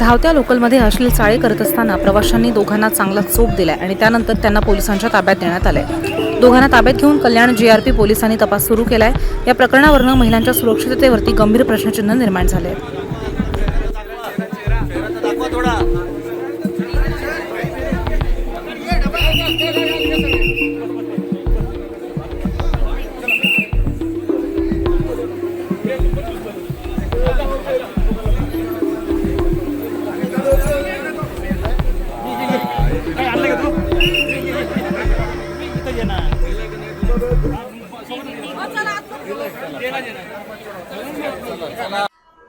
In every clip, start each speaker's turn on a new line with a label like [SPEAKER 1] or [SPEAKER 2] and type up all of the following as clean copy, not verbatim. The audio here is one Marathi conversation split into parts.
[SPEAKER 1] धावत्या लोकलमध्ये अश्लील चाळे करत असताना प्रवाशांनी दोघांना चांगला चोप दिलाय आणि त्यानंतर त्यांना पोलिसांच्या ताब्यात देण्यात आलंय। दोघांना ताब्यात घेऊन कल्याण जीआरपी पोलिसांनी तपास सुरू केलाय। या प्रकरणावरून महिलांच्या सुरक्षिततेवरती गंभीर प्रश्नचिन्ह निर्माण झाले आहे।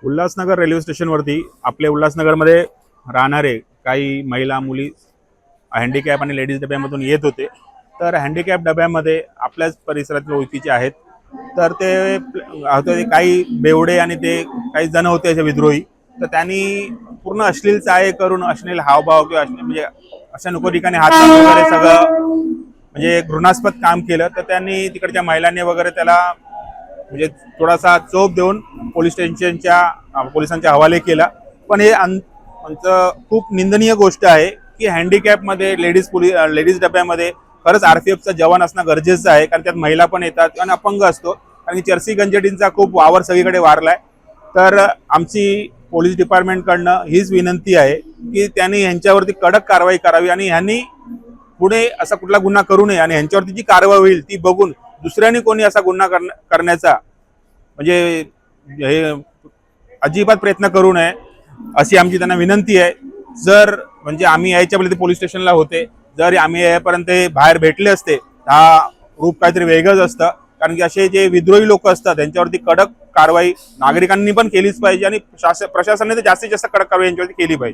[SPEAKER 2] उल्हासनगर रेल्वे स्टेशनवरती आपले उल्हासनगरमध्ये राहणारे काही महिला मुली हँडिकॅप आणि लेडीज डब्यामधून येत होते। तर हँडिकॅप डब्यामध्ये आपल्याच परिसरातील ओळखीचे आहेत। तर ते काही बेवडे आणि ते काही जण होते असे विद्रोही। तर त्यांनी पूर्ण अश्लील चाळे करून अश्लील हावभाव किंवा म्हणजे अशा नको ठिकाणी हात लावून वगैरे सगळं म्हणजे घृणास्पद काम केलं। तर त्यांनी तिकडच्या महिलांनी वगैरे त्याला म्हणजे थोडासा चोप देऊन पोलिसांच्या हवाले केला। पण हे आमचं खूप निंदनीय गोष्ट आहे की हँडिकॅपमध्ये लेडीज डब्यामध्ये खरंच आरपीएफचा जवान असणं गरजेचं आहे, कारण त्यात महिला पण येतात आणि अपंग असतो। कारण की चर्सी गंजटींचा खूप वावर सगळीकडे वारलाय। तर आमची पोलीस डिपार्टमेंटकडनं हीच विनंती आहे की त्यांनी यांच्यावरती कडक कारवाई करावी आणि ह्यांनी पुढे असा कुठला गुन्हा करू नये आणि ह्यांच्यावरती जी कारवाई होईल ती बघून दुसऱ्यांनी कोणी असा गुन्हा करण्याचा म्हणजे हे अजिबात प्रयत्न करू नये अशी आमची त्यांना विनंती आहे। जर म्हणजे आम्ही यायच्या पहिले पोलीस स्टेशनला होते, जर आम्ही यापर्यंत बाहेर भेटले असते हा रूप काहीतरी वेगळंच असतं। कारण की असे जे विद्रोही लोक असतात त्यांच्यावरती कडक कारवाई नागरिकांनी पण केलीच पाहिजे आणि प्रशासनाने जास्तीत जास्त कडक कारवाई यांच्यावरती केली पाहिजे।